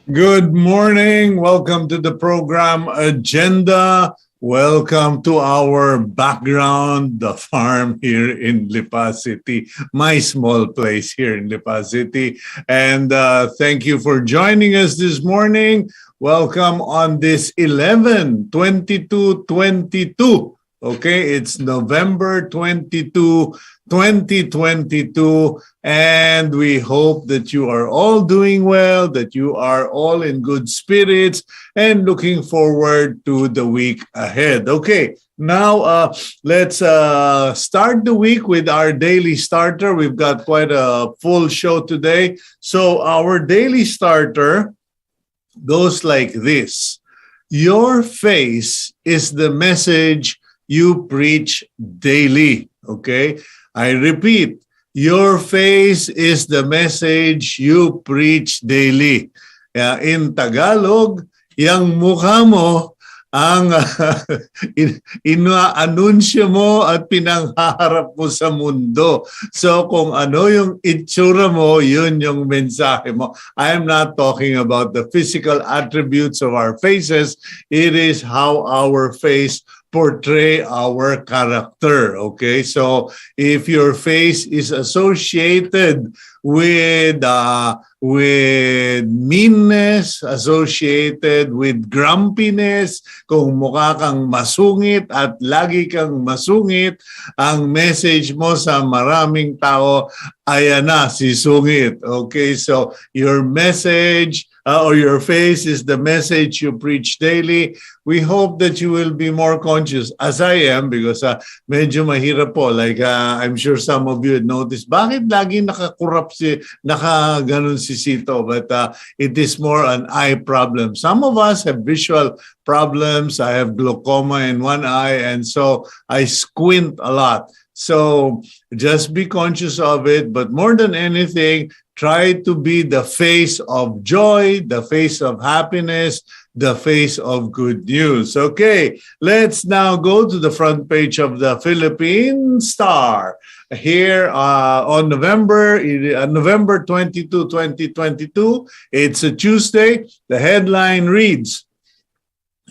Good morning. Welcome to the program agenda. Welcome to our background, the farm here in Lipa City, my small place here in Lipa City. And thank you for joining us this morning. Welcome on this 11/22/22. Okay, it's November 22, 2022, and we hope that you are all doing well, that you are all in good spirits, and looking forward to the week ahead. Okay, now let's start the week with our daily starter. We've got quite a full show today. So our daily starter goes like this. Your face is the message you preach daily. Okay? I repeat, your face is the message you preach daily. In Tagalog, yang mukha mo ang ina-anunsyo mo at pinanghaharap mo sa mundo. So kung ano yung itsura mo, yun yung mensahe mo. I am not talking about the physical attributes of our faces. It is how our face portray our character. Okay, so if your face is associated with meanness, associated with grumpiness, kung mukha kang masungit at lagi kang masungit, ang message mo sa maraming tao, ayan na, si sungit. Okay, so your message or your face is the message you preach daily. We hope that you will be more conscious, as I am, because medyo mahirap po. Like, I'm sure some of you had noticed, bakit lagi nakaganon si Cito? But it is more an eye problem. Some of us have visual problems. I have glaucoma in one eye, and so I squint a lot. So just be conscious of it. But more than anything, try to be the face of joy, the face of happiness, the face of good news. Okay, let's now go to the front page of the Philippine Star. Here on November 22, 2022, it's a Tuesday. The headline reads,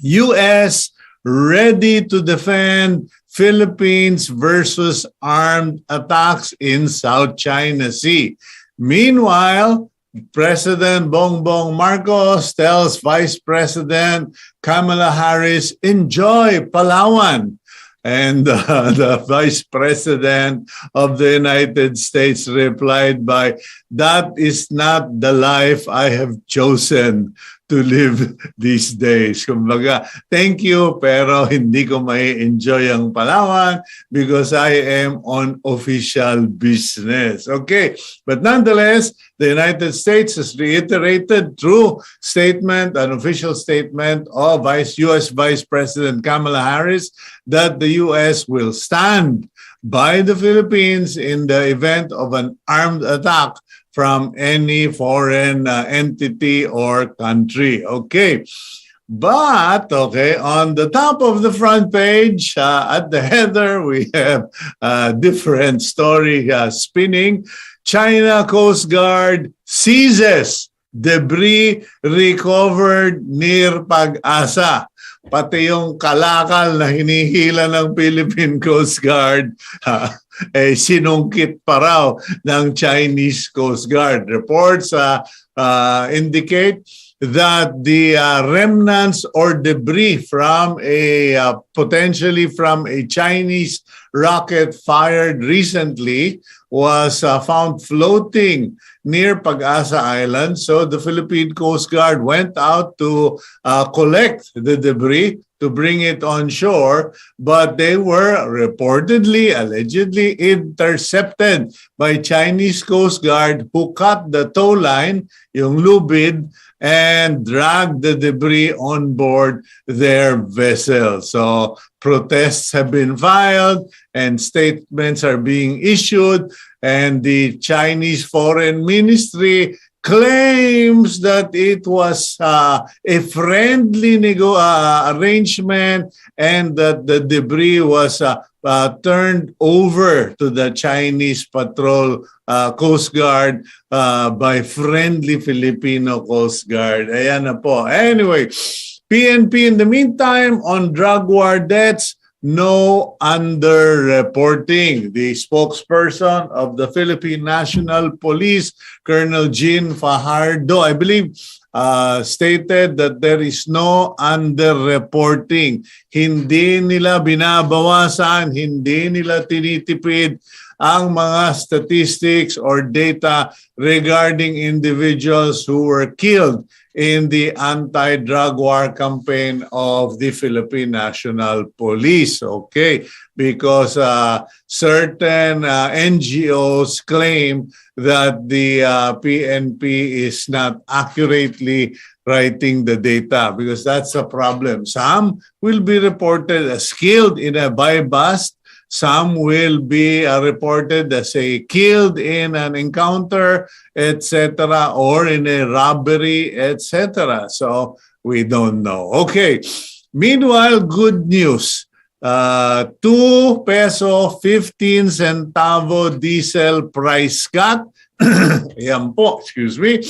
U.S. ready to defend Philippines versus armed attacks in South China Sea. Meanwhile, President Bongbong Marcos tells Vice President Kamala Harris, enjoy Palawan. And the Vice President of the United States replied by, that is not the life I have chosen to live these days. Kumbaga, thank you, pero hindi ko may enjoy ang Palawan because I am on official business. Okay, but nonetheless, the United States has reiterated through statement, an official statement of U.S. Vice President Kamala Harris, that the U.S. will stand by the Philippines in the event of an armed attack from any foreign entity or country. Okay. But, okay, on the top of the front page, at the header, we have a different story spinning. China Coast Guard seizes debris recovered near Pag-asa. Pati yung kalakal na hinihila ng Philippine Coast Guard, sinungkit pa raw ng Chinese Coast Guard. Reports indicate that the remnants or debris from potentially from a Chinese rocket fired recently was found floating near Pag-asa Island. So the Philippine Coast Guard went out to collect the debris to bring it on shore, but they were reportedly, allegedly intercepted by Chinese Coast Guard who cut the tow line, yung lubid, and dragged the debris on board their vessel. So protests have been filed and statements are being issued, and the Chinese Foreign Ministry claims that it was a friendly arrangement and that the debris was turned over to the Chinese patrol Coast Guard by friendly Filipino Coast Guard. Ayan na po. Anyway, PNP in the meantime on drug war deaths, no underreporting. The spokesperson of the Philippine National Police, Colonel Jean Fajardo, I believe, stated that there is no underreporting. Hindi nila binabawasan, hindi nila tinitipid ang mga statistics or data regarding individuals who were killed in the anti-drug war campaign of the Philippine National Police. Okay, because certain NGOs claim that the PNP is not accurately writing the data, because that's a problem. Some will be reported as killed in a by-bust. Some will be reported as killed in an encounter, etc., or in a robbery, etc. So we don't know. Okay. Meanwhile, good news. 2 peso 15 centavo diesel price cut. Ayan po, excuse me.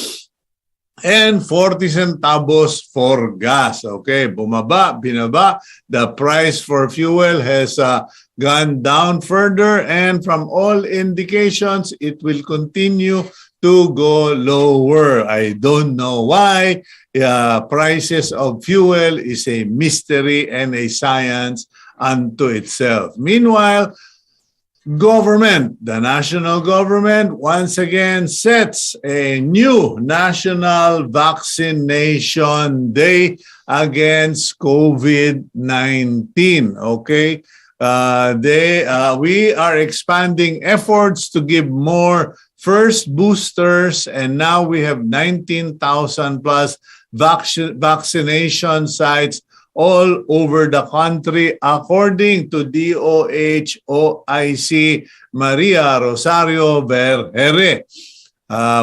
And 40 centavos for gas. Okay, bumaba, binaba. The price for fuel has gone down further, and from all indications, it will continue to go lower. I don't know why. Prices of fuel is a mystery and a science unto itself. Meanwhile, the national government once again sets a new national vaccination day against COVID-19. Okay, we are expanding efforts to give more first boosters, and now we have 19,000 plus vaccination sites all over the country, according to DOH OIC Maria Rosario Vergere.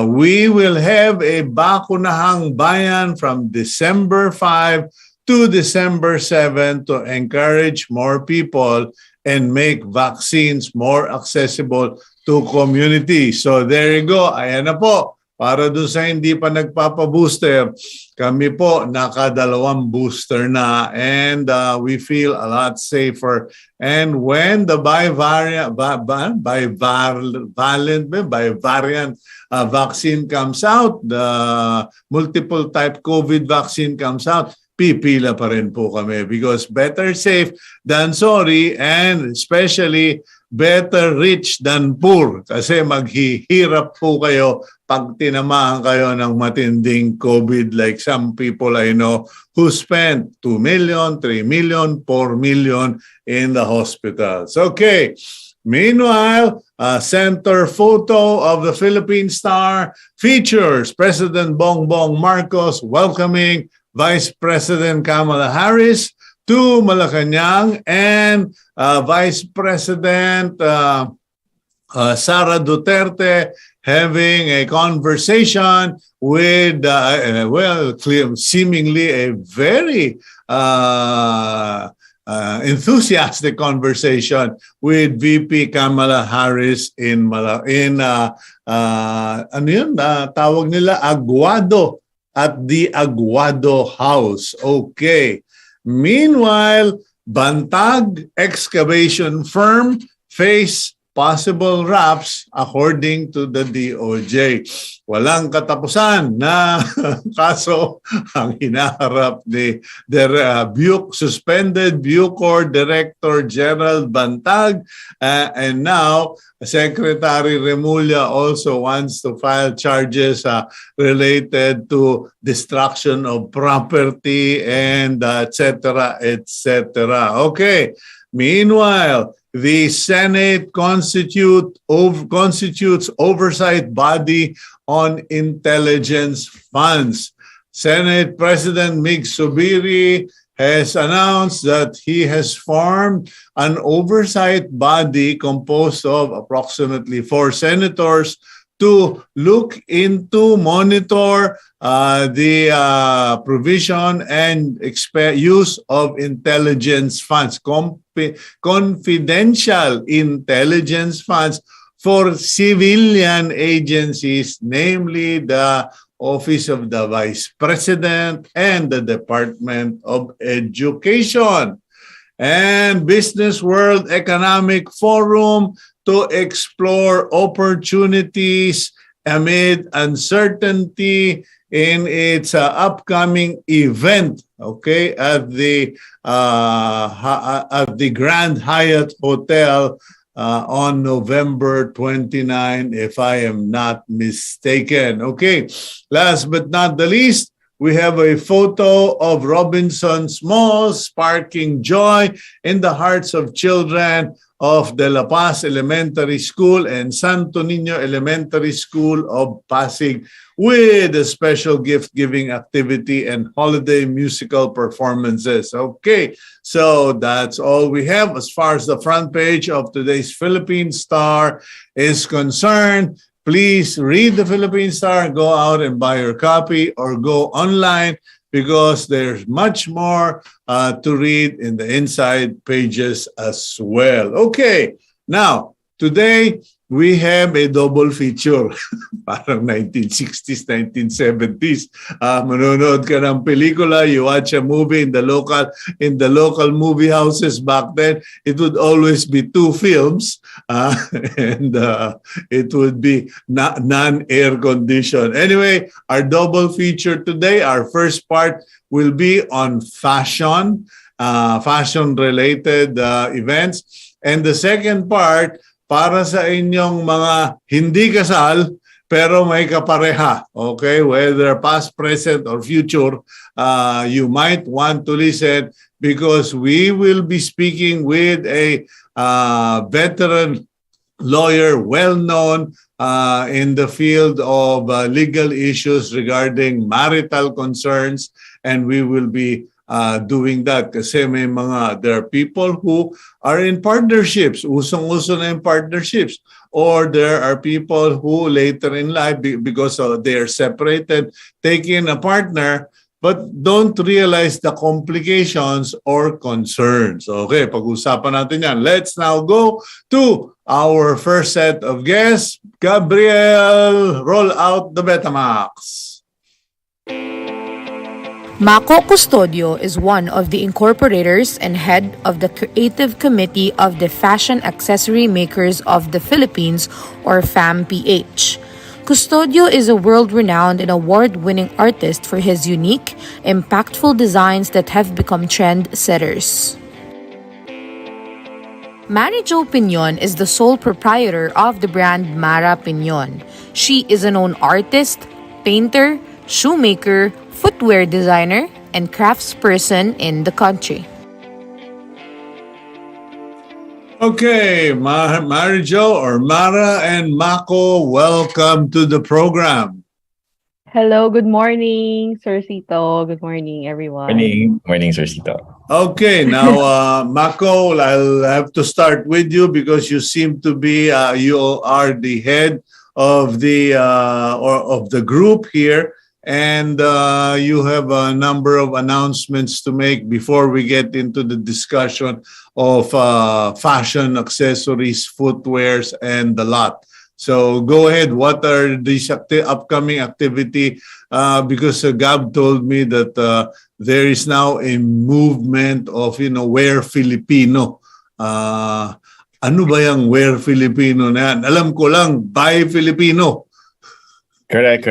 We will have a Bakunahang Bayan from December 5 to December 7 to encourage more people and make vaccines more accessible to community. So there you go. Ayan na po. Para doon sa hindi pa nagpapa-booster, kami po nakadalawang booster na, and we feel a lot safer. And when the bivalent vaccine comes out, the multiple type COVID vaccine comes out, pipila pa rin po kami, because better safe than sorry, and especially better rich than poor, kasi maghihirap po kayo pag tinamahan kayo ng matinding COVID, like some people I know who spent 2 million, 3 million, 4 million in the hospitals. Okay. Meanwhile, a center photo of the Philippine Star features President Bongbong Marcos welcoming Vice President Kamala Harris to Malacanang, and Vice President Sara Duterte having a conversation with, seemingly a very enthusiastic conversation with VP Kamala Harris in tawag nila Aguado, at the Aguado House. Okay. Meanwhile, Bantag excavation firm face possible raps according to the DOJ. Walang katapusan na kaso ang hinaharap ni suspended Bucor Director General Bantag, and now Secretary Remulla also wants to file charges related to destruction of property and etc. etc. Okay. Meanwhile, the Senate constitutes oversight body on intelligence funds. Senate President Mig Subiri has announced that he has formed an oversight body composed of approximately 4 senators to look into, monitor the provision and use of intelligence funds, confidential intelligence funds for civilian agencies, namely the Office of the Vice President and the Department of Education. And Business World Economic Forum to explore opportunities amid uncertainty in its upcoming event, okay, at the Grand Hyatt Hotel on November 29, if I am not mistaken. Okay, last but not the least, we have a photo of Robinson's Mall sparking joy in the hearts of children of De La Paz Elementary School and Santo Niño Elementary School of Pasig, with a special gift-giving activity and holiday musical performances. Okay, so that's all we have as far as the front page of today's Philippine Star is concerned. Please read the Philippine Star, go out and buy your copy or go online, because there's much more to read in the inside pages as well. Okay, now, today we have a double feature. Parang 1960s, 1970s. Manonood ka ng pelikula, you watch a movie in the local movie houses back then. It would always be two films, and it would be non-air conditioned. Anyway, our double feature today, our first part will be on fashion, fashion-related events. And the second part, para sa inyong mga hindi kasal pero may kapareha, okay? Whether past, present, or future, you might want to listen, because we will be speaking with a veteran lawyer, well-known in the field of legal issues regarding marital concerns, and we will be doing that kasi there are people who are in partnerships, usong-uso na in partnerships, or there are people who later in life, because they are separated, taking a partner, but don't realize the complications or concerns. Okay, pag-usapan natin yan. Let's now go to our first set of guests. Gabriel, roll out the Betamax. Maco Custodio is one of the incorporators and head of the creative committee of the Fashion Accessory Makers of the Philippines, or FAMPH. Custodio is a world-renowned and award-winning artist for his unique, impactful designs that have become trend-setters. Mary Jo Piñon is the sole proprietor of the brand Mara Piñon. She is a known artist, painter, shoemaker, footwear designer, and craftsperson in the country. Okay, Mary Jo, or Mara, and Maco, welcome to the program. Hello, good morning, Sir Cito. Good morning, everyone. Morning, Sir Cito. Okay, now, Maco, I'll have to start with you because you seem to be, you are the head of the of the group here. And you have a number of announcements to make before we get into the discussion of fashion, accessories, footwears, and the lot. So go ahead. What are these upcoming activity? Because Gab told me that there is now a movement of, wear Filipino. Ano ba yung wear Filipino na yan? Alam ko lang, buy Filipino. Correct.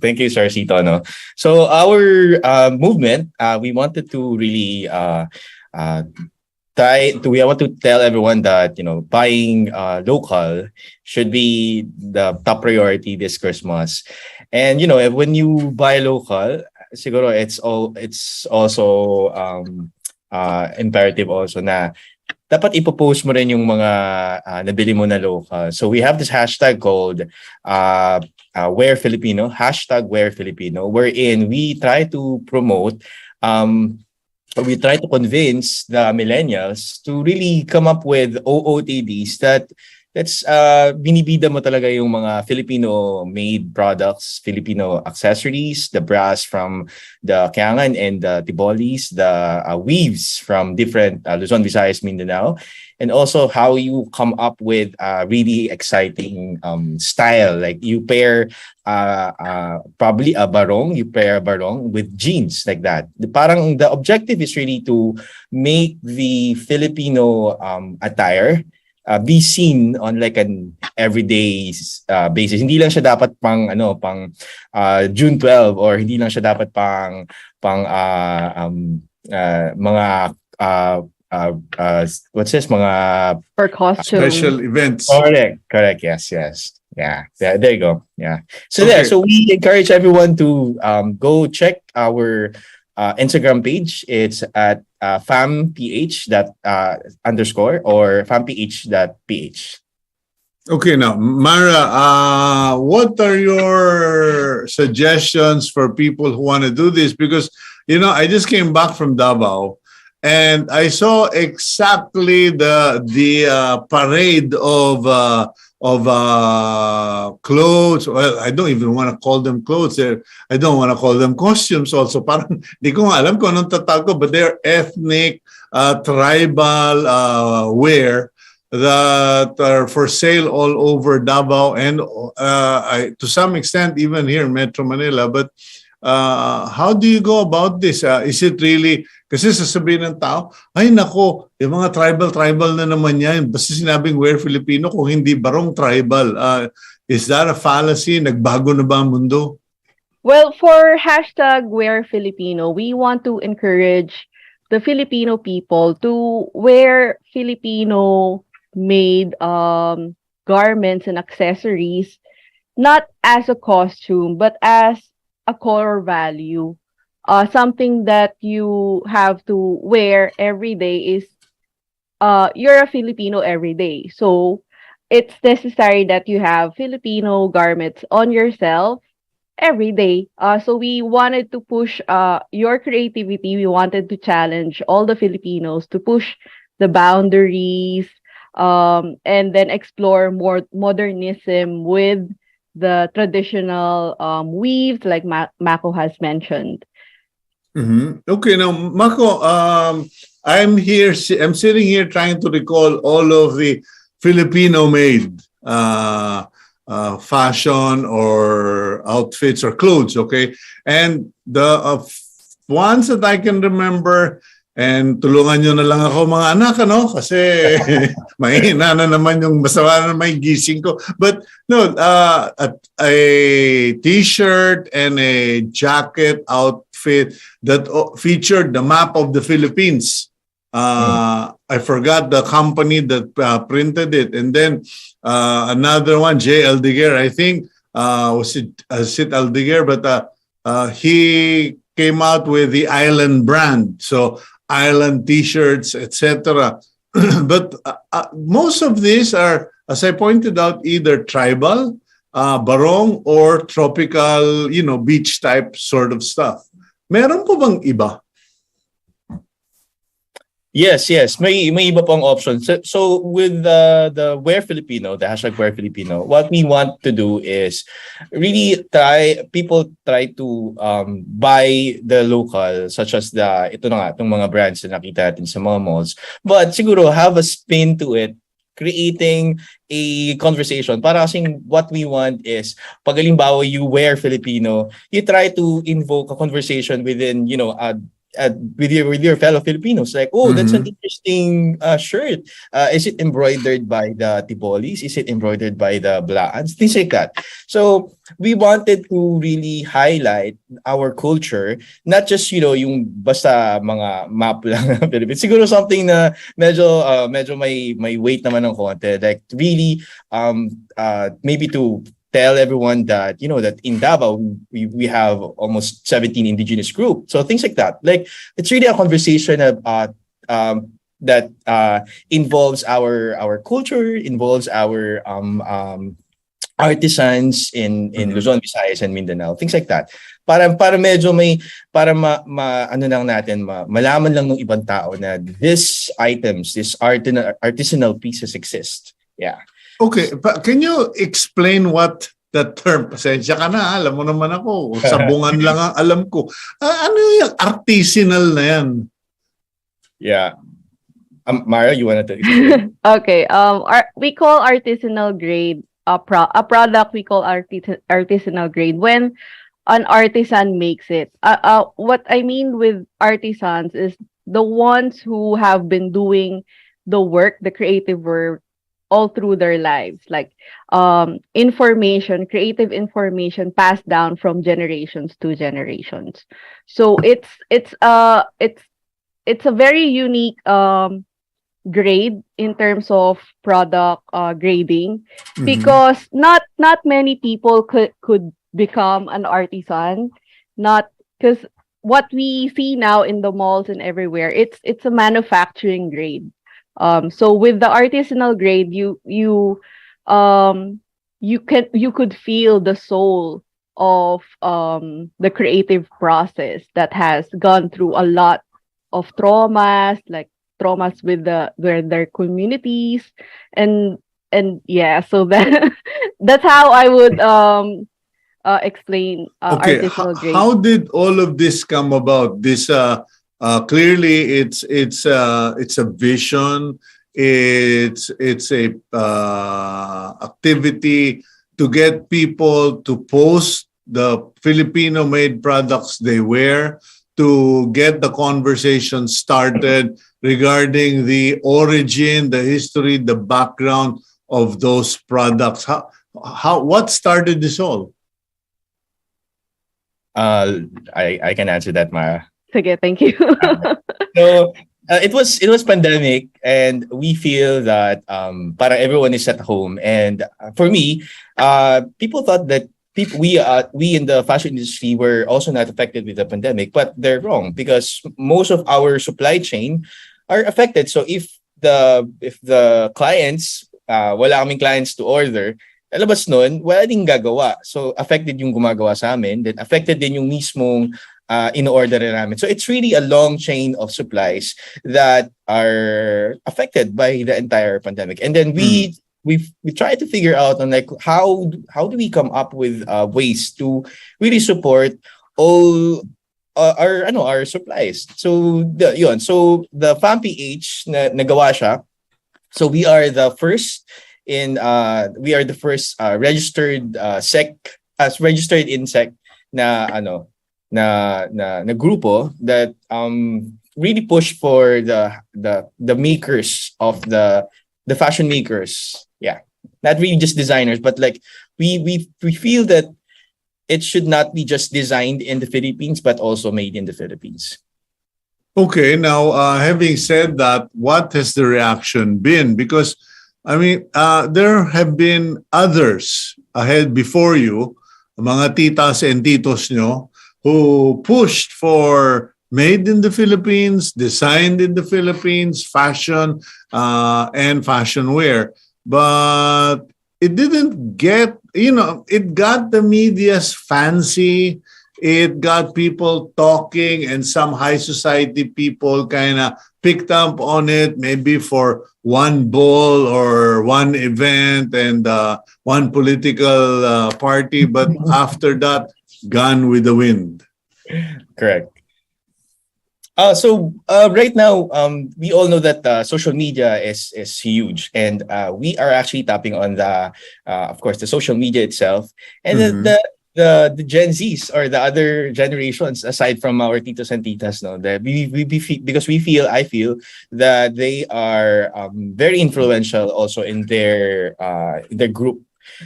Thank you, Sir Cito. No? So our movement, we wanted to really we want to tell everyone that buying local should be the top priority this Christmas. And when you buy local, siguro it's also imperative also na dapat ipopost mo rin yung mga nabili mo na local. So we have this hashtag called Wear Filipino, hashtag Wear Filipino, wherein we try to promote, we try to convince the millennials to really come up with OOTDs that That's binibida mo talaga yung mga Filipino-made products, Filipino accessories, the brass from the Kiangan and the Tibolis, the weaves from different Luzon, Visayas, Mindanao, and also how you come up with really exciting style. Like you pair probably a barong, with jeans like that. Parang the objective is really to make the Filipino attire be seen on like an everyday basis. Hindi lang siya dapat pang June 12 or hindi lang siya dapat pang mga what's this, mga For costume. Special events. correct, yes. Yeah, there you go. Yeah. So Okay. so we encourage everyone to go check our Instagram page. It's at famph _ or famph.ph. Okay, now, Mara, what are your suggestions for people who want to do this? Because, I just came back from Davao and I saw exactly the parade of clothes. Well, I don't even want to call them clothes. I don't want to call them costumes also. Parang di ko nga alam kung anong tatawag ko, but they're ethnic, tribal wear that are for sale all over Davao and to some extent even here in Metro Manila. But how do you go about this? Is it really, kasi sasabihin ng tao, ay nako, yung mga tribal na naman yan. Basta sinabing wear Filipino kung hindi barong tribal. Is that a fallacy? Nagbago na ba ang mundo? Well, for #WearFilipino, we want to encourage the Filipino people to wear Filipino-made garments and accessories, not as a costume, but as a core value. Something that you have to wear every day is you're a Filipino every day. So it's necessary that you have Filipino garments on yourself every day. So we wanted to push your creativity. We wanted to challenge all the Filipinos to push the boundaries and then explore more modernism with the traditional weaves like Maco has mentioned. Mm-hmm. Okay, now, Maco, I'm sitting here trying to recall all of the Filipino-made fashion or outfits or clothes, okay? And the ones that I can remember, and tulungan nyo na lang ako mga anak, kasi mahina na naman yung masama na may gising ko. But no, a t-shirt and a jacket outfit that featured the map of the Philippines. I forgot the company that printed it. And then another one, J. Aldeguer, I think, was it Aldeguer, but he came out with the Island brand. So Island t-shirts, etc. But most of these are, as I pointed out, either tribal, barong, or tropical, beach type sort of stuff. Meron po bang iba? Yes. May iba pang options. So with the Wear Filipino, the #WearFilipino, what we want to do is really people try to buy the local, such as itong mga brands na nakita natin sa mga malls, but siguro have a spin to it, creating a conversation. Para kasing what we want is, pag halimbawa you wear Filipino, you try to invoke a conversation within, with your fellow Filipinos, like, that's an interesting shirt. Is it embroidered by the Tibolis? Is it embroidered by the Blaans? Things like that. So we wanted to really highlight our culture, not just yung basta mga map lang ng Philippines. Siguro something na medyo may weight naman ng konti, like really maybe to tell everyone that, that in Davao, we have almost 17 indigenous groups. So things like that. Like, it's really a conversation that involves our culture, involves our artisans in Luzon, Visayas, and Mindanao. Things like that. Para medyo malaman lang ng ibang tao na these items, these artisanal pieces exist. Yeah. Okay, can you explain what that term? Pasensya ka na, alam mo naman ako. Sabungan lang ang alam ko. Ano yung artisanal na yan? Yeah. Mara, you wanted to explain? Okay. We call artisanal grade a product we call artisanal grade when an artisan makes it. What I mean with artisans is the ones who have been doing the work, the creative work, all through their lives, like creative information passed down from generations to generations. So it's a very unique grade in terms of product grading, because not many people could become an artisan, not because what we see now in the malls and everywhere, it's a manufacturing grade. So with the artisanal grade, you could feel the soul of the creative process that has gone through a lot of traumas, like traumas with their communities, and yeah, so that's how I would explain Okay, artisanal grade. how did all of this come about? This clearly it's a vision. It's a activity to get people to post the Filipino-made products they wear, to get the conversation started regarding the origin, the history, the background of those products. What started this all? I can answer that, Mara. Okay, thank you. So it was pandemic, and we feel that para everyone is at home, and for me, people thought that we in the fashion industry were also not affected with the pandemic, but they're wrong, because most of our supply chain are affected. So if the clients, wala kaming clients to order, alabas nun, wala ding gagawa. So affected yung gumagawa sa amin, then affected din yung mismong in-order namin. So it's really a long chain of supplies that are affected by the entire pandemic. And then we try to figure out on like how do we come up with ways to really support all our supplies. So the FAMPH na nagawa siya. So we are the first registered registered insect na grupo that really push for the makers of the fashion makers. Yeah, not really just designers, but like we feel that it should not be just designed in the Philippines, but also made in the Philippines. Okay, now having said that, what has the reaction been? Because I mean, there have been others ahead before you, mga titas and titos nyo, who pushed for made in the Philippines, designed in the Philippines, fashion and fashion wear. But it didn't get, it got the media's fancy. It got people talking, and some high society people kind of picked up on it, maybe for one ball or one event and one political party. But after that, gone with the wind. Correct. So right now, we all know that social media is huge, and we are actually tapping on of course, the social media itself, and the Gen Zs or the other generations aside from our titos and titas, no, that because I feel that they are very influential also in their group.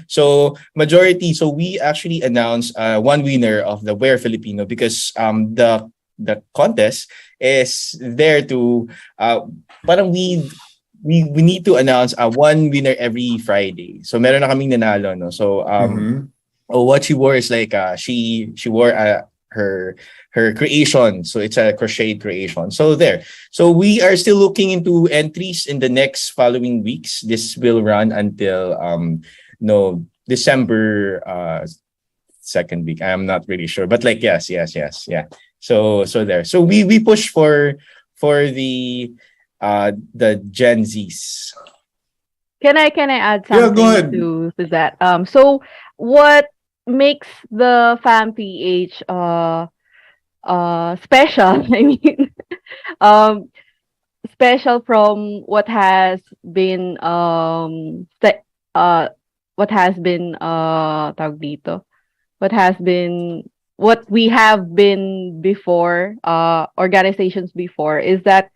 So we actually announced one winner of the Wear Filipino, because the contest is there to parang we need to announce one winner every Friday. So meron na kaming nanalo, no. So what she wore is like she wore her creation. So it's a crocheted creation. So there. So we are still looking into entries in the next following weeks. This will run until December second week. I'm not really sure, but like yes, yeah. So there. So we push for the Gen Zs. Can I add Yeah, go something ahead. to that? So what makes the Fam PH special? I mean, um, special from what has been tawag dito, what has been what we have been before, organizations before, is that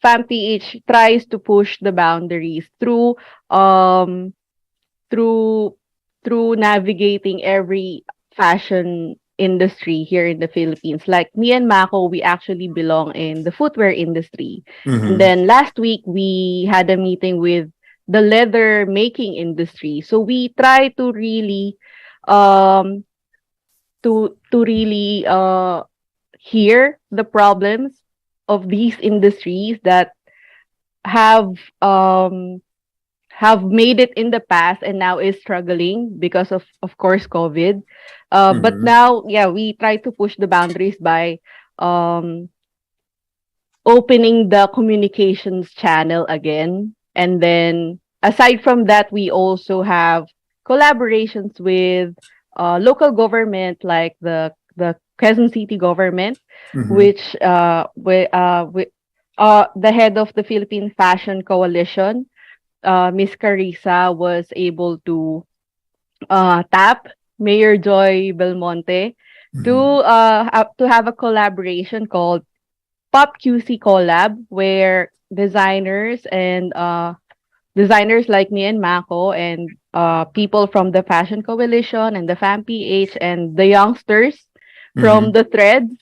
FAMPH tries to push the boundaries um through navigating every fashion industry here in the Philippines. Like me and Maco, we actually belong in the footwear industry. And Mhm. then last week we had a meeting with the leather making industry. So we try to really um really hear the problems of these industries that have um have made it in the past and now is struggling because of course COVID. But Mhm. now, yeah, we try to push the boundaries by um opening the communications channel again. And then aside from that, we also have collaborations with local government, like the Quezon City government, Mhm. which the head of the Philippine Fashion Coalition, Miss Carissa, was able to tap Mayor Joy Belmonte to Mhm. to have a collaboration called Pop QC Collab, where designers like me and Maco and people from the Fashion Coalition and the FAMPH and the youngsters from Mhm. the threads,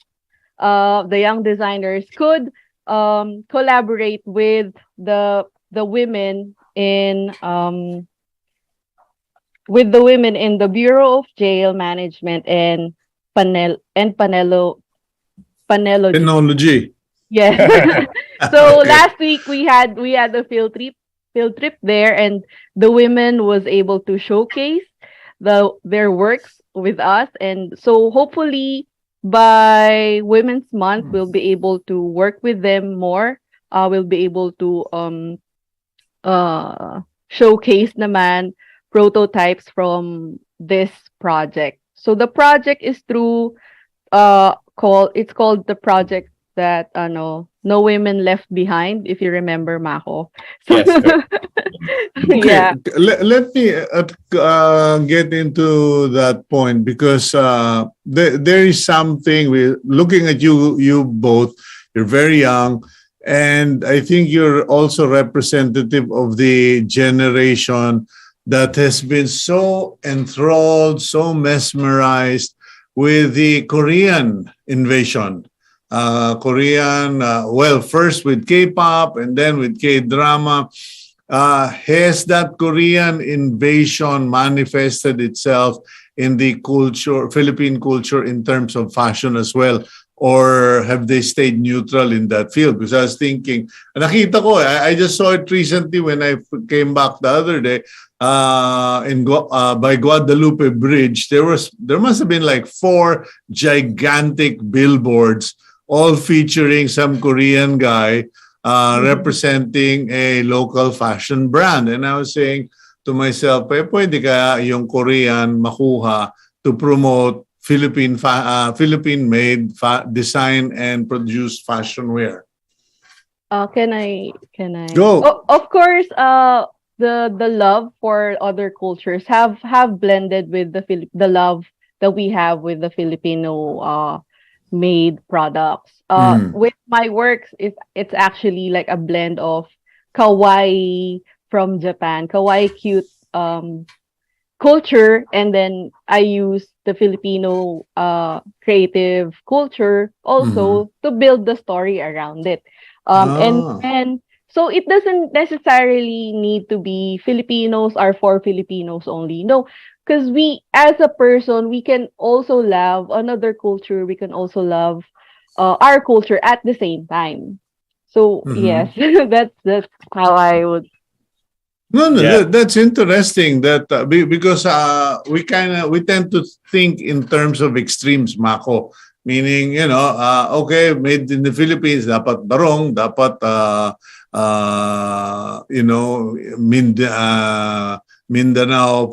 the young designers could collaborate with the women in the Bureau of Jail Management and Panelogy. Technology. Yes. So Okay. last week we had a field trip there, and the women was able to showcase their works with us, and so hopefully by Women's Month we'll be able to work with them more. We'll be able to showcase naman prototypes from this project. So the project is through it's called the project that No Women Left Behind, if you remember, Mako. So Yes, correct. Okay, yeah. let me get into that point because there is something with looking at you both. You're very young, and I think you're also representative of the generation that has been so enthralled, so mesmerized with the Korean invasion. Well, first with K-pop and then with K-drama. Has that Korean invasion manifested itself in the culture, Philippine culture, in terms of fashion as well? Or have they stayed neutral in that field? Because I was thinking, nakita ko, I just saw it recently when I came back the other day by Guadalupe Bridge. There must have been like 4 gigantic billboards, all featuring some Korean guy representing a local fashion brand. And I was saying to myself, pwede kaya yung Korean makuha to promote Philippine-made design and produced fashion wear. Can I Go. of course, the love for other cultures have blended with the love that we have with the Filipino made products. Mm. With my works, it's actually like a blend of kawaii from Japan, kawaii cute culture, and then I use the Filipino creative culture Mm-hmm. also to build the story around it. Ah. And so it doesn't necessarily need to be Filipinos are for Filipinos only. No, because we, as a person, we can also love another culture. We can also love our culture at the same time. So Mm-hmm. yes, that's how I would. No, no, Yeah. that's interesting. That because we tend to think in terms of extremes, Mako. Meaning, okay, made in the Philippines, dapat barong, dapat, Mindanao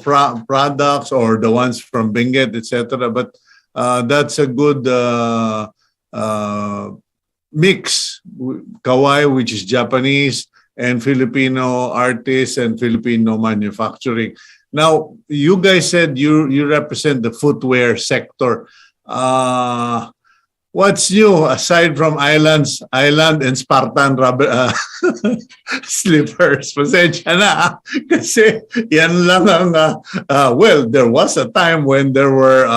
products or the ones from Benguet, etc. But that's a good mix. Kawai, which is Japanese, and Filipino artists and Filipino manufacturing. Now, you guys said you represent the footwear sector. What's new aside from Island and Spartan rubber slippers? Pasensya na kasi yan lang ang well, there was a time when there were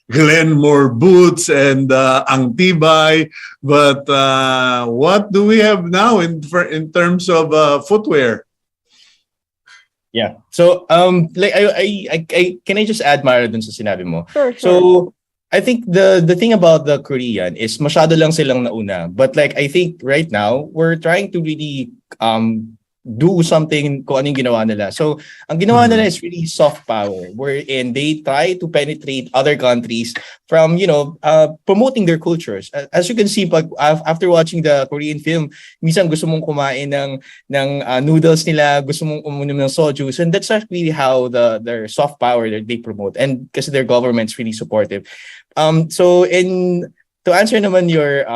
Glenmore boots and ang tibay, but what do we have now in terms of footwear? Yeah. So like I can I just add Mara dun sa sinabi mo? Sure. So I think the thing about the Korean is masyado lang silang nauna. But like I think right now we're trying to really do something kung anong ginawa nila. So ang ginawa nila is really soft power, wherein they try to penetrate other countries from promoting their cultures. As you can see, after watching the Korean film, minsan gusto mong kumain ng noodles nila, gusto mong uminom ng sojus, and that's actually how their soft power that they promote, and kasi their government's really supportive. So to answer naman your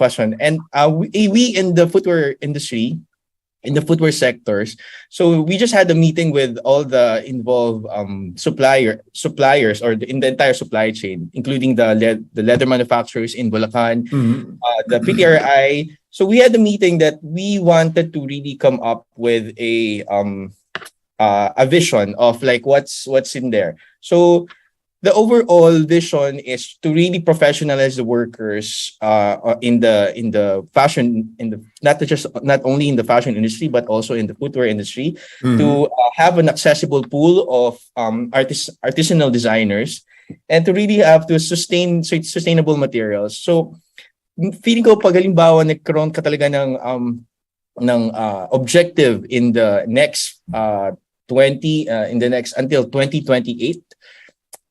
question, and we in the footwear industry, in the footwear sectors, so we just had a meeting with all the involved suppliers or in the entire supply chain, including the leather manufacturers in Bulacan, the PTRI. So we had a meeting that we wanted to really come up with a vision of like what's in there. So the overall vision is to really professionalize the workers in the fashion, not only in the fashion industry but also in the footwear industry, to have an accessible pool of artisanal designers, and to really have to sustainable materials. So feeling ko pag halimbawa nagkaroon ka talaga ng objective in the next until 2028,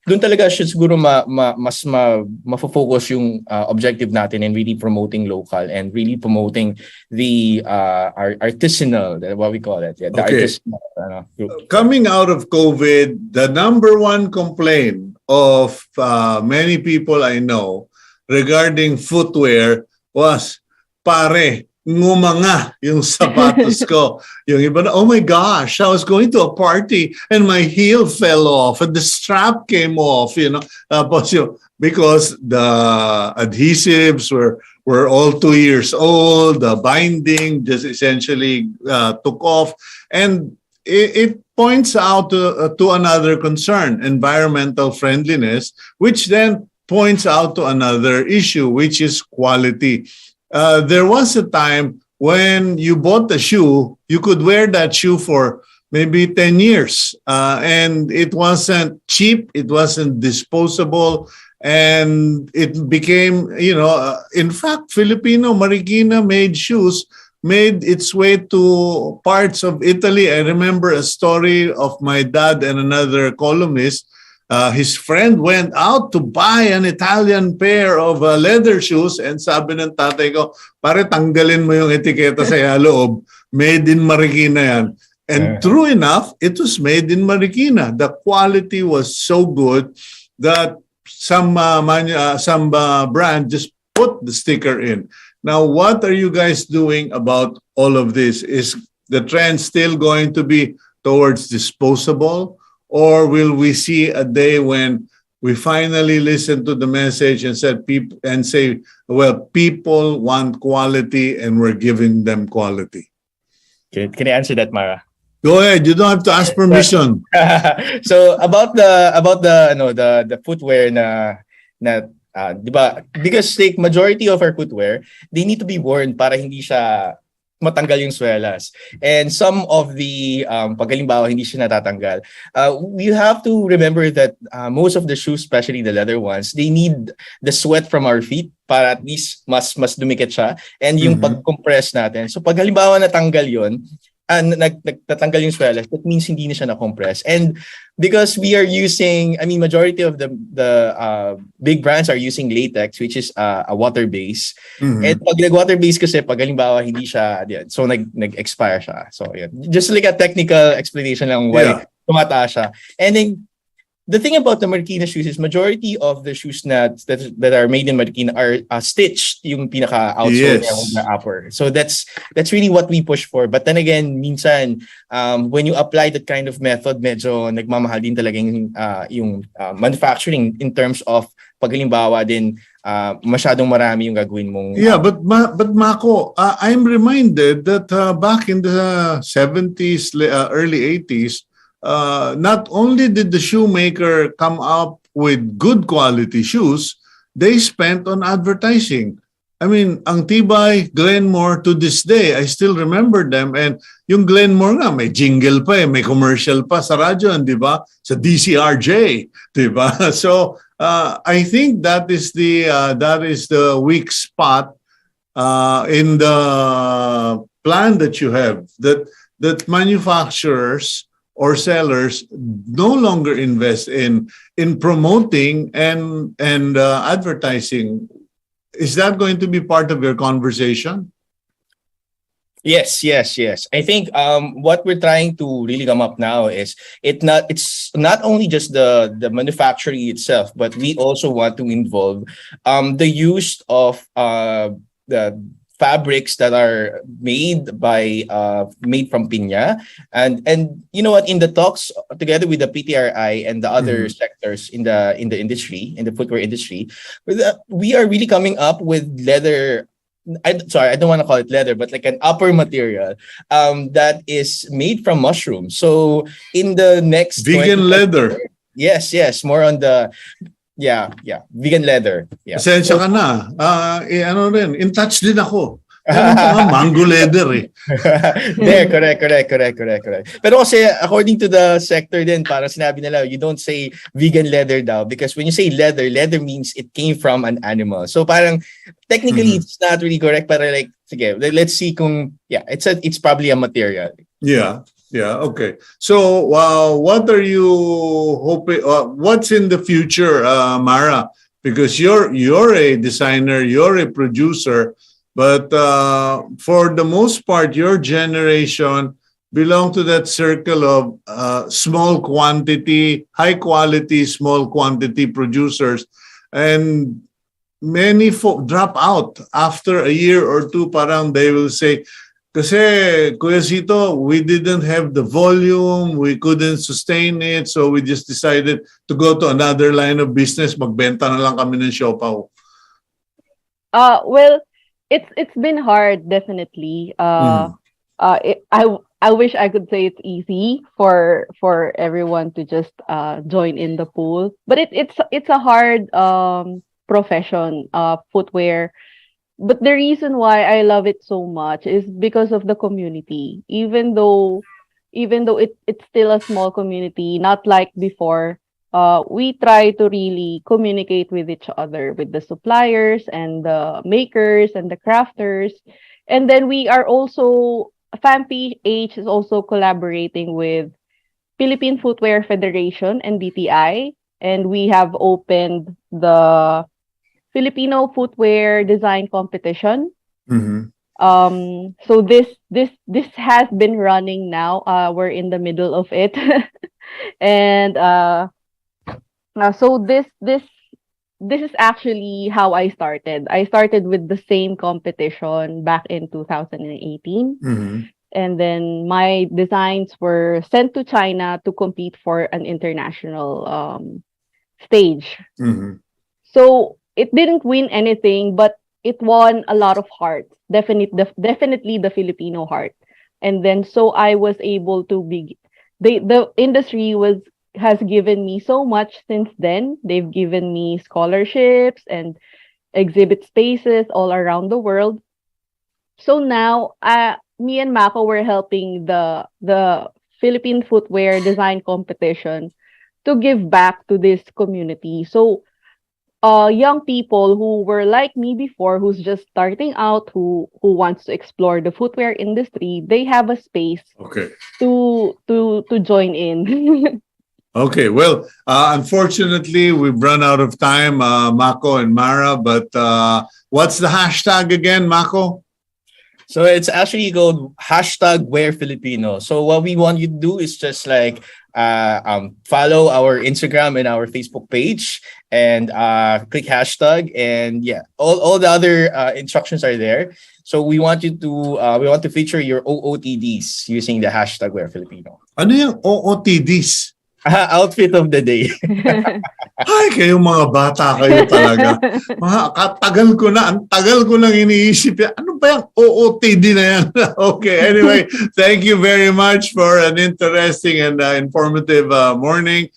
doon talaga siya siguro mas mafocus yung objective natin in really promoting local and really promoting the artisanal, what we call it. Yeah, the artisanal group. Coming out of COVID, the number one complaint of many people I know regarding footwear was, pare, ngumanga yung sapatos ko. Yung iba na, oh my gosh, I was going to a party and my heel fell off and the strap came off, because the adhesives were all 2 years old, the binding just essentially took off. And it points out to another concern, environmental friendliness, which then points out to another issue, which is quality. There was a time when you bought the shoe, you could wear that shoe for maybe 10 years. And it wasn't cheap, it wasn't disposable, and it became, in fact, Filipino Marikina made shoes made its way to parts of Italy. I remember a story of my dad and another columnist. His friend went out to buy an Italian pair of leather shoes, and sabi ng tatay ko, pare, tanggalin mo yung etiketa sa loob. Made in Marikina yan. And true enough, it was made in Marikina. The quality was so good that some brand just put the sticker in. Now, what are you guys doing about all of this? Is the trend still going to be towards disposable? Or will we see a day when we finally listen to the message and say, well, people want quality and we're giving them quality? Okay. Can I answer that, Mara? Go ahead. You don't have to ask permission. So about the footwear diba? Because like majority of our footwear, they need to be worn para hindi siya matanggal yung swelas. And some of the pag halimbawa hindi siya natatanggal, we have to remember that most of the shoes, especially the leather ones, they need the sweat from our feet para at least mas dumikit siya, and yung pag-compress natin. So pag halimbawa natanggal yon, nagtatanggal yung swells, that means hindi na siya na-compress. And because we are using, I mean, majority of the big brands are using latex, which is a water base. And pag nag-water base kasi, pag halimbawa hindi siya, so nag-expire siya. So, yun. Just like a technical explanation lang why tumataas siya. And then, the thing about the Marikina shoes is majority of the shoes that are made in Marikina are stitched yung pinaka outsole niya with the upper. So that's really what we push for. But then again, minsan when you apply that kind of method, medyo nagmamahal din talaga yung manufacturing in terms of pag halimbawa din masyadong marami yung gagawin mong but Maco, I'm reminded that back in the 70s, early 80s, not only did the shoemaker come up with good quality shoes, they spent on advertising. I mean, ang Tibay, Glenmore, to this day, I still remember them. And yung Glenmore nga, may jingle pa may commercial pa sa radyo, di ba? Sa DCRJ, di ba? So, I think that is the weak spot in the plan that you have, that manufacturers or sellers no longer invest in promoting and advertising. Is that going to be part of your conversation? Yes. I think what we're trying to really come up now is it's not only just the manufacturing itself, but we also want to involve the use of the fabrics that are made from piña, and you know what, in the talks together with the PTRI and the other sectors in the industry, in the footwear industry, we are really coming up with leather. I don't want to call it leather, but like an upper material that is made from mushrooms. So in the next vegan leather. Yes, more on the vegan leather. Yeah. Pasensya ka na. Ano rin, in touch din ako. Mango leather There, correct. Pero kasi according to the sector din, parang sinabi nila, you don't say vegan leather daw because when you say leather means it came from an animal. So parang technically it's not really correct, but like, sige, let's see kung, it's probably a material. Yeah, okay. So, what are you hoping? What's in the future, Mara? Because you're a designer, you're a producer, but for the most part, your generation belong to that circle of small quantity, high quality, small quantity producers, and many folk drop out after a year or two. Parang they will say, kasi, Kuya Cito, we didn't have the volume, we couldn't sustain it, so we just decided to go to another line of business, magbenta na lang kami ng siopaw. Well, it's been hard, definitely. I wish I could say it's easy for everyone to just join in the pool, but it's a hard profession, footwear. But the reason why I love it so much is because of the community. Even though it's still a small community, not like before, we try to really communicate with each other, with the suppliers and the makers and the crafters. And then we are also, FAMPH is also collaborating with Philippine Footwear Federation and BTI. And we have opened the Filipino footwear design competition. So this has been running now. We're in the middle of it, and so this is actually how I started. I started with the same competition back in 2018, and then my designs were sent to China to compete for an international stage. So it didn't win anything, but it won a lot of hearts. Definitely the Filipino heart. And then so I was able to be the industry has given me so much since then. They've given me scholarships and exhibit spaces all around the world. So now me and Maco were helping the Philippine footwear design competition to give back to this community. So young people who were like me before, who's just starting out, who wants to explore the footwear industry, they have a space Okay. to join in. Okay, well, unfortunately, we've run out of time, Maco and Mara, but what's the hashtag again, Maco? So it's actually called hashtag Wear Filipino. So what we want you to do is just like follow our Instagram and our Facebook page and click hashtag, and yeah, all the other instructions are there. So we want you to feature your OOTDs using the hashtag Wear Filipino. Ano yung OOTDs? Outfit of the day. Ay, kayong mga bata kayo talaga. Ang tagal ko nang iniisip yan. Ano ba yung OOTD na yan? Okay, anyway, thank you very much for an interesting and informative morning.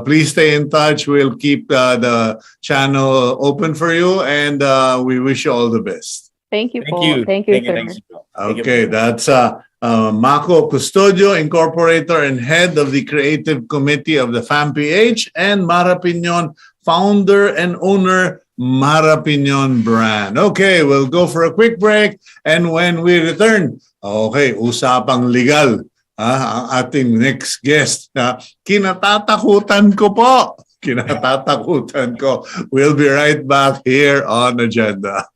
Please stay in touch. We'll keep the channel open for you, and we wish you all the best. Thank you, Thank you, sir. Okay, that's Maco Custodio, Incorporator and Head of the Creative Committee of the FAMPH, and Mara Piñon, Founder and Owner, Mara Piñon Brand. Okay, we'll go for a quick break, and when we return, okay, usapang legal. Ang ating next guest, kinatatakutan ko po. Kinatatakutan ko. We'll be right back here on Agenda.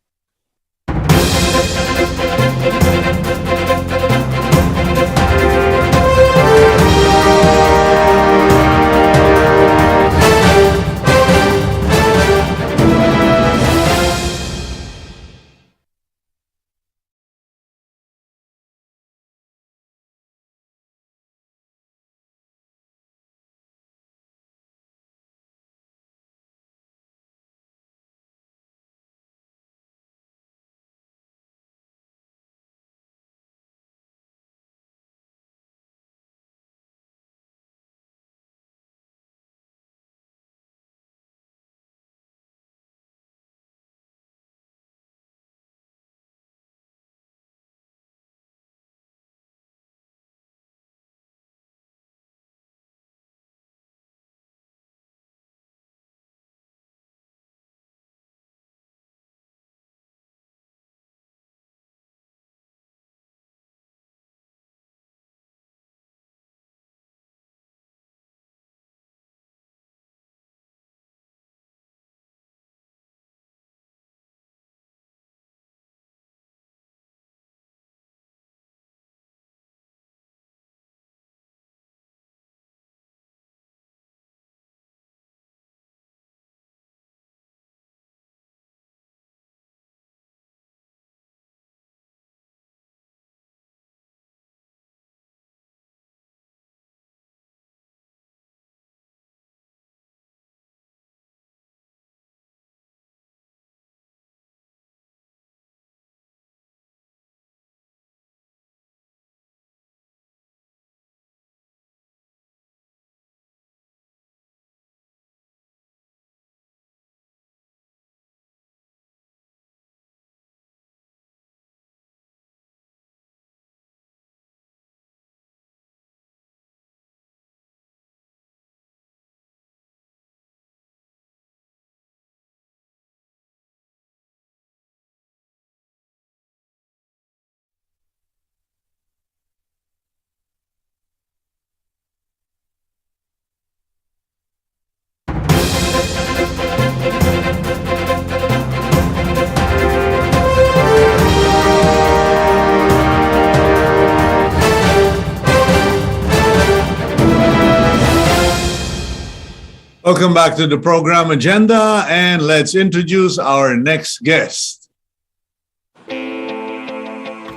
Welcome back to the program Agenda, and let's introduce our next guest.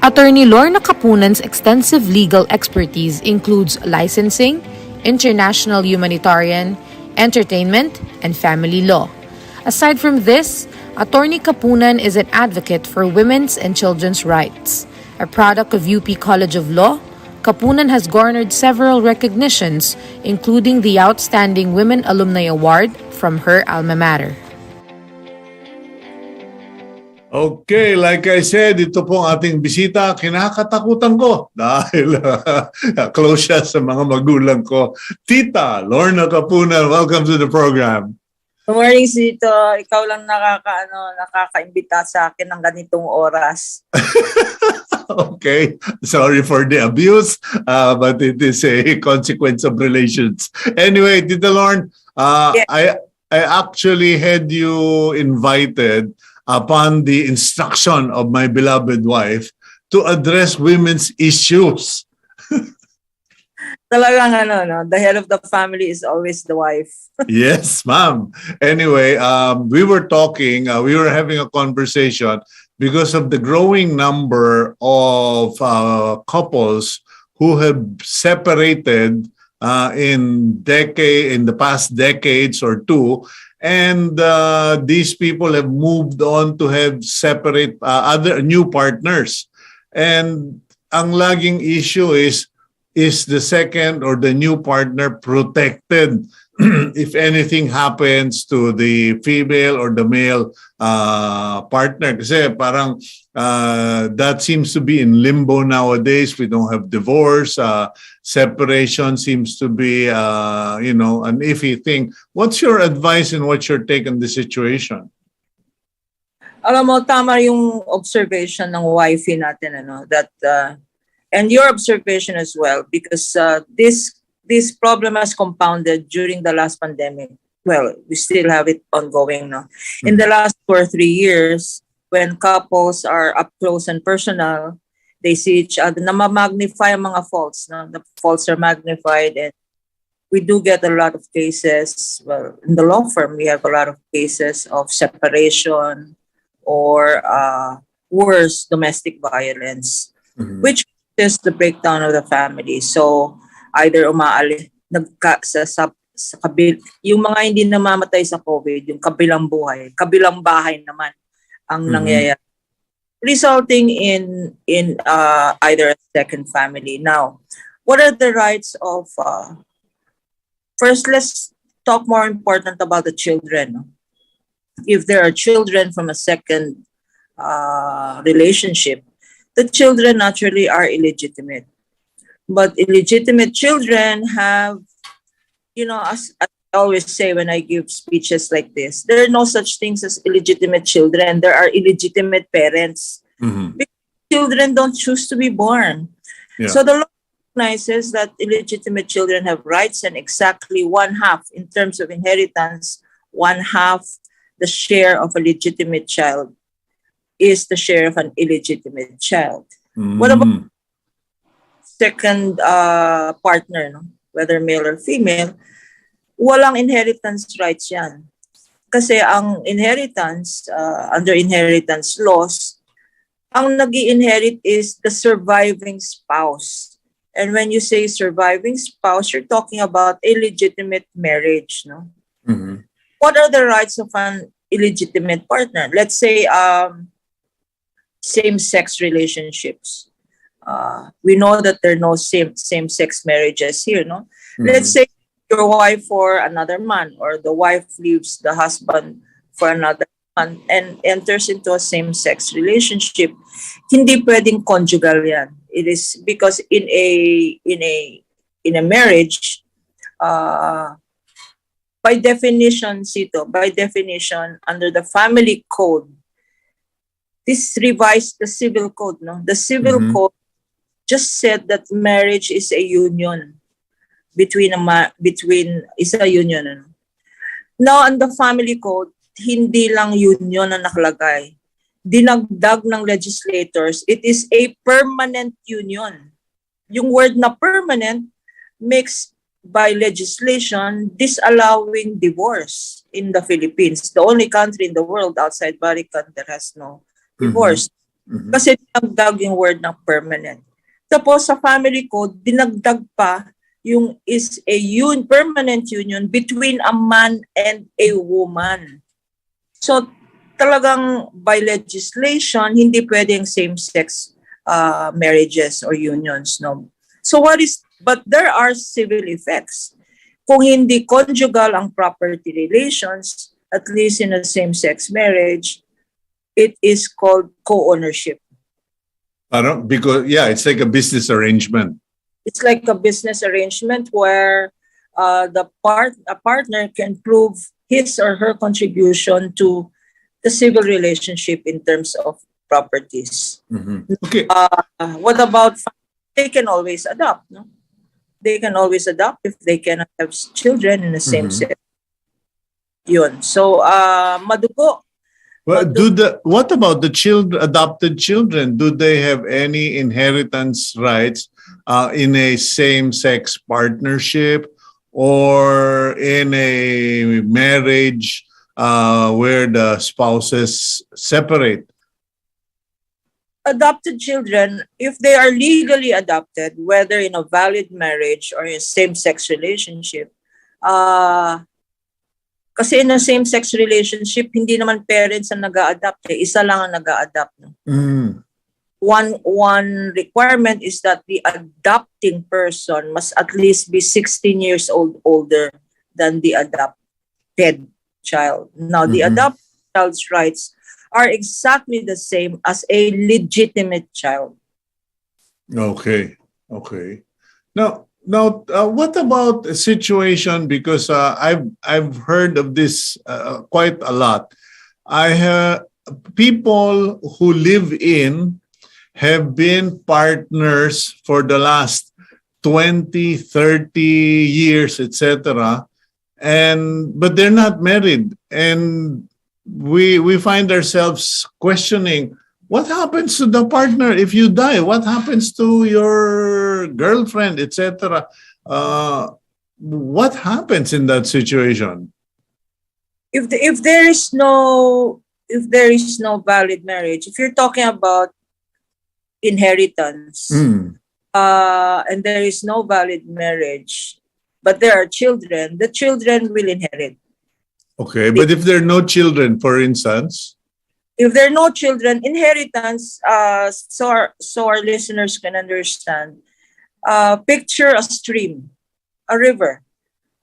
Attorney Lorna Kapunan's extensive legal expertise includes licensing, international humanitarian, entertainment, and family law. Aside from this, Attorney Kapunan is an advocate for women's and children's rights. A product of UP College of Law, Kapunan has garnered several recognitions, including the Outstanding Women Alumni Award from her alma mater. Okay, like I said, ito pong ating bisita, kinakatakutan ko dahil close siya sa mga magulang ko. Tita Lorna Kapunan, welcome to the program. Good morning, Cito. Ikaw lang nakakaimbita sa akin ng ganitong oras. Okay, sorry for the abuse, but it is a consequence of relations. Anyway, Tita Lorne, Yeah. I actually had you invited upon the instruction of my beloved wife to address women's issues. Talagang the head of the family is always the wife. Yes, ma'am. Anyway, we were talking, we were having a conversation because of the growing number of couples who have separated in the past decades or two, and these people have moved on to have separate other new partners. And ang laging issue is the second or the new partner protected if anything happens to the female or the male partner? Kasi parang that seems to be in limbo nowadays. We don't have divorce. Separation seems to be, an iffy thing. What's your advice and what's your take on the situation? Alam mo, tama yung observation ng wifey natin, that and your observation as well, because this problem has compounded during the last pandemic. Well, we still have it ongoing now. In the last 2 or 3 years, when couples are up close and personal, they see each other, na-magnify ang mga faults. No? The faults are magnified, and we do get a lot of cases. Well, in the law firm, we have a lot of cases of separation or worse, domestic violence, which is the breakdown of the family. So, either yung mga hindi namamatay sa COVID, yung kabilang buhay, kabilang bahay naman ang nangyayari, resulting in either a second family. Now, what are the rights of first, let's talk more important about the children. If there are children from a second relationship, the children naturally are illegitimate. But illegitimate children have, as I always say when I give speeches like this, there are no such things as illegitimate children. There are illegitimate parents. Because children don't choose to be born. Yeah. So the law recognizes that illegitimate children have rights, and exactly 1/2 in terms of inheritance, 1/2 the share of a legitimate child is the share of an illegitimate child. What about second partner, whether male or female? Walang inheritance rights yan. Kasi ang inheritance, under inheritance laws, ang nag-i-inherit is the surviving spouse. And when you say surviving spouse, you're talking about illegitimate marriage. No? What are the rights of an illegitimate partner? Let's say same-sex relationships. We know that there are no same-sex marriages here, no? Let's say your wife for another man, or the wife leaves the husband for another man and enters into a same-sex relationship. Hindi pwedeng conjugal yan. It is because in a marriage, by definition, Cito, under the family code, this revised the civil code, no? The civil code just said that marriage is a union is a union. Ano? Now, in the family code, hindi lang union na nakalagay. Dinagdag ng legislators, it is a permanent union. Yung word na permanent makes by legislation disallowing divorce in the Philippines, the only country in the world outside Vatican that has no divorce. Kasi dinagdag yung word ng permanent. Tapos sa family code, dinagdag pa yung is a permanent union between a man and a woman. So talagang by legislation, hindi pwedeng same-sex marriages or unions. No? So but there are civil effects. Kung hindi conjugal ang property relations, at least in a same-sex marriage, it is called co-ownership. Because it's like a business arrangement. It's like a business arrangement where a partner can prove his or her contribution to the civil relationship in terms of properties. Okay. What about they can always adopt, no? They can always adopt if they cannot have children in the same sex. Yun. So, madugo. Well, what about the adopted children? Do they have any inheritance rights in a same-sex partnership or in a marriage where the spouses separate? Adopted children, if they are legally adopted, whether in a valid marriage or in a same-sex relationship, kasi in a same-sex relationship, hindi naman parents ang nag-a-adopt. Isa lang ang nag-a-adopt. No? One requirement is that the adopting person must at least be 16 years old older than the adopted child. Now, the adopted child's rights are exactly the same as a legitimate child. Okay. Now, what about a situation? Because I've heard of this quite a lot. I have people who live in have been partners for the last 20, 30 years, etc. But they're not married, and we find ourselves questioning, what happens to the partner if you die? What happens to your girlfriend, etc.? What happens in that situation? If there is no valid marriage, if you're talking about inheritance, and there is no valid marriage, but there are children, the children will inherit. Okay, but if there are no children, for instance? If there are no children, inheritance, so our listeners can understand, picture a stream, a river.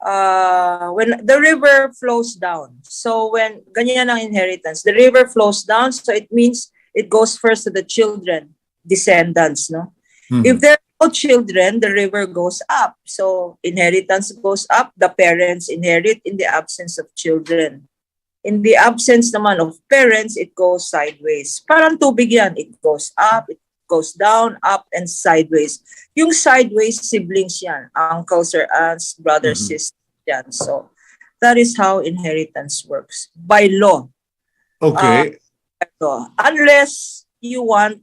When the river flows down, so when ganyan ang inheritance, the river flows down, so it means it goes first to the children, descendants, no? If there are no children, the river goes up. So inheritance goes up, the parents inherit in the absence of children. In the absence naman of parents, it goes sideways. Parang tubig yan. It goes up, it goes down, up, and sideways. Yung sideways, siblings yan. Uncles or aunts, brothers, sisters yan. So that is how inheritance works. By law. Okay. Unless you want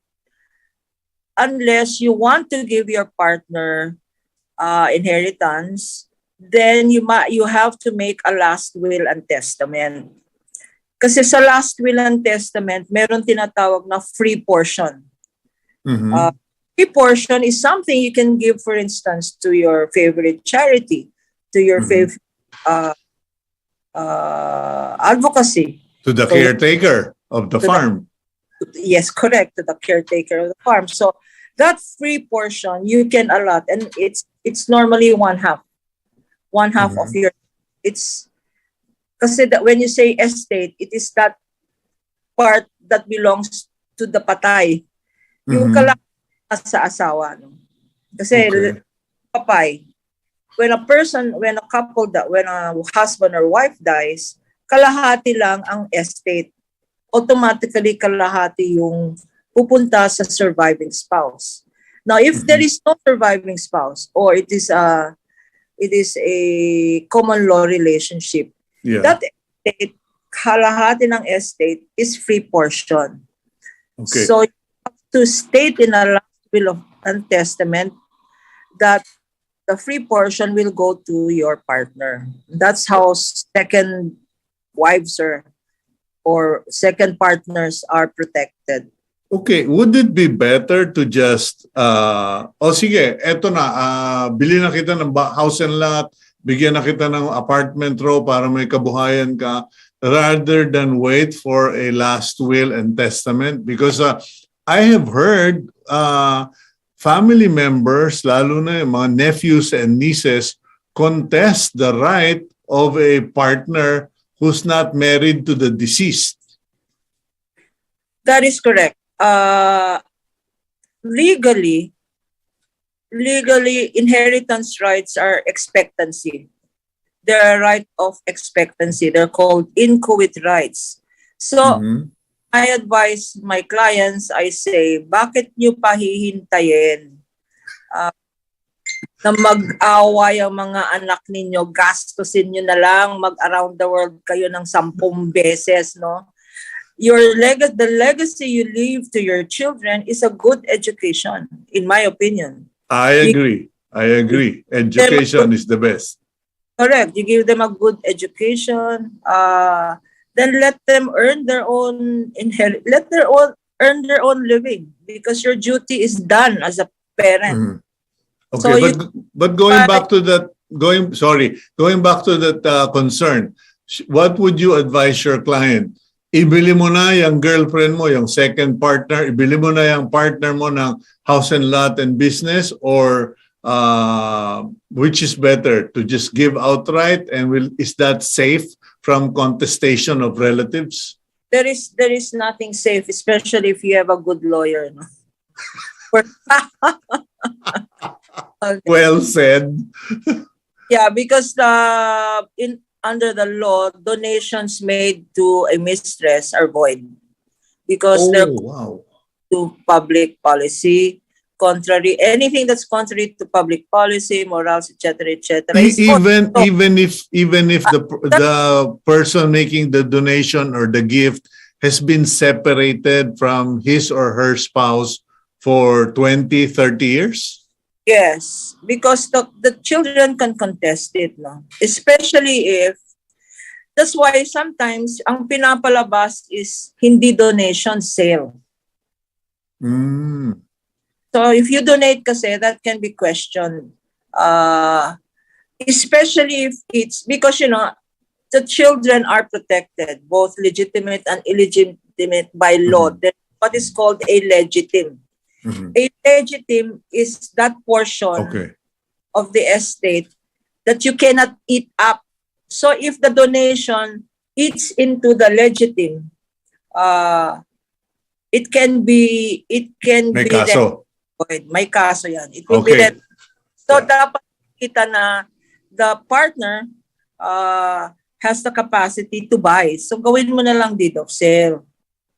to give your partner inheritance, then you have to make a last will and testament. Kasi sa last will and testament, meron tinatawag na free portion. Free portion is something you can give, for instance, to your favorite charity, to your favorite advocacy. To the caretaker of the farm. Yes, correct. To the caretaker of the farm. So that free portion you can allot, and it's normally one half of your. It's kasi that when you say estate, it is that part that belongs to the patay. Yung kalahati sa asawa, no? Kasi papay, when a husband or wife dies, kalahati lang ang estate. Automatically kalahati yung pupunta sa surviving spouse. Now, if there is no surviving spouse, or it is a common law relationship, that estate, kalahati ng estate is free portion. Okay. So you have to state in a last will and testament that the free portion will go to your partner. That's how second wives or second partners are protected. Okay, would it be better to just, sige, eto na, bili na kita ng house and lot, bigyan na kita ng apartment row para may kabuhayan ka, rather than wait for a last will and testament? Because I have heard family members, lalo na yung mga nephews and nieces, contest the right of a partner who's not married to the deceased. That is correct. Legally, inheritance rights are expectancy. their right of expectancy. They're called inchoate rights. So, Mhm. I advise my clients, I say, bakit nyo pahihintayin na mag-away ang mga anak ninyo, gastusin nyo na lang, mag-around the world kayo ng 10 beses, no? The legacy you leave to your children is a good education, in my opinion. I agree. Education is the best. Correct. You give them a good education, then let them earn their own earn their own living, because your duty is done as a parent. Mhm. Okay, So but going back to that, going back to that concern, what would you advise your client? Ibili mo na yung girlfriend mo, yung second partner, ibili mo na yung partner mo ng house and lot and business, or which is better, to just give outright, and is that safe from contestation of relatives? there is nothing safe, especially if you have a good lawyer, no? Okay. Well said. Yeah, because under the law, donations made to a mistress are void, because they're Wow. to public policy, anything that's contrary to public policy, morals, etc., etc. Even if the person making the donation or the gift has been separated from his or her spouse for 20, 30 years? Yes, because the children can contest it, no? Especially if, that's why sometimes ang pinapalabas is hindi donation, sale. Mm. So if you donate kasi, that can be questioned. Especially if it's, because, the children are protected, both legitimate and illegitimate by law. Mhm. There's what is called a legitim. Mhm. A legitim is that portion Okay. of the estate that you cannot eat up. So if the donation eats into the legitim, it can be May kaso. May kaso yan. It will be Okay. that. So dapat kita na the partner has the capacity to buy. So gawin mo na lang deed of sale.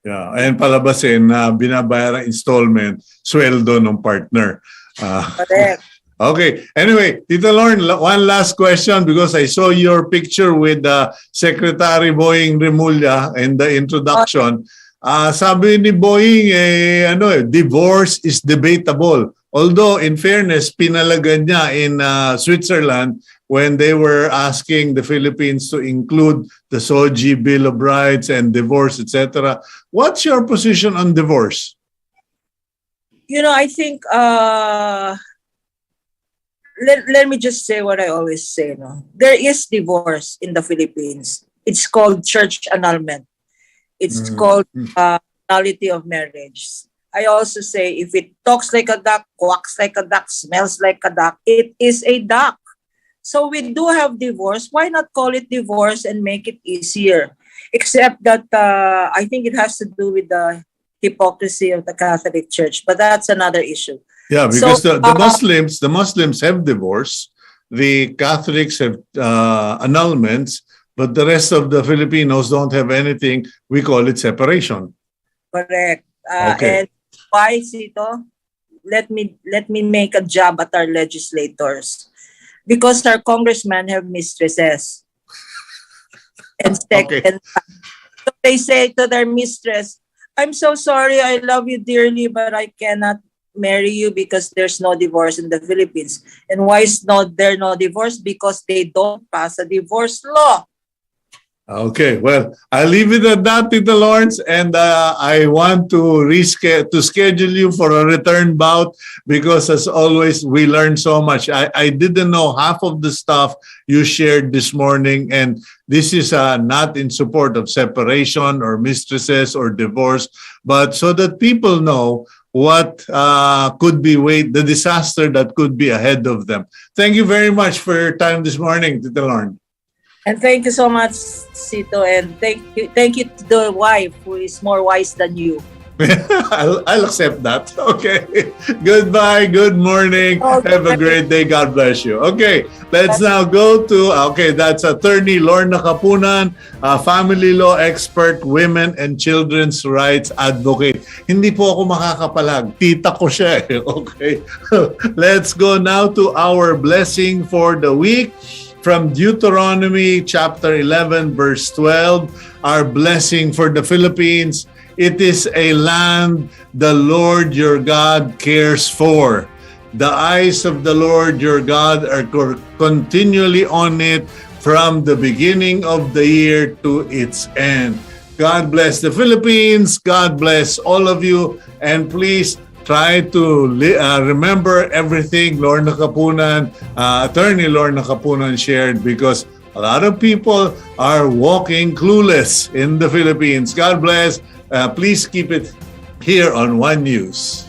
Yeah, and palabasin na binabayarang installment, sweldo ng partner. Correct. Okay. Anyway, Tita Lorna, one last question, because I saw your picture with Secretary Boying Remulla in the introduction. Sabi ni Boying, divorce is debatable. Although, in fairness, pinalagan niya in Switzerland when they were asking the Philippines to include the SOGI, Bill of Rights, and divorce, etc. What's your position on divorce? I think, let me just say what I always say. No? There is divorce in the Philippines. It's called church annulment. It's called nullity of marriage. I also say, if it talks like a duck, quacks like a duck, smells like a duck, it is a duck. So we do have divorce. Why not call it divorce and make it easier? Except that I think it has to do with the hypocrisy of the Catholic Church, but that's another issue. Yeah, because the Muslims have divorce, the Catholics have annulments, but the rest of the Filipinos don't have anything. We call it separation. Correct. Okay. And why, Cito? Let me make a jab at our legislators. Because our congressmen have mistresses. And second, so they say to their mistress, I'm so sorry, I love you dearly, but I cannot marry you because there's no divorce in the Philippines. And why is there no divorce? Because they don't pass a divorce law. Okay, well, I'll leave it at that, Tita Lawrence, and I want to schedule you for a return bout, because as always, we learn so much. I didn't know half of the stuff you shared this morning, and this is not in support of separation or mistresses or divorce, but so that people know what could be the disaster that could be ahead of them. Thank you very much for your time this morning, Tita Lawrence. And thank you so much, Cito, and thank you to the wife who is more wise than you. I'll accept that. Okay. Goodbye. Good morning. Have a great day. God bless you. Okay. Let's now go to, that's Attorney Lorna Kapunan, family law expert, women and children's rights advocate. Hindi po ako makakapalag. Tita ko siya. Okay. Let's go now to our blessing for the week. From Deuteronomy chapter 11, verse 12, our blessing for the Philippines. It is a land the Lord your God cares for. The eyes of the Lord your God are continually on it from the beginning of the year to its end. God bless the Philippines. God bless all of you. And please try to remember everything Lorna Kapunan, Attorney Lorna Kapunan shared, because a lot of people are walking clueless in the Philippines. God bless. Please keep it here on One News.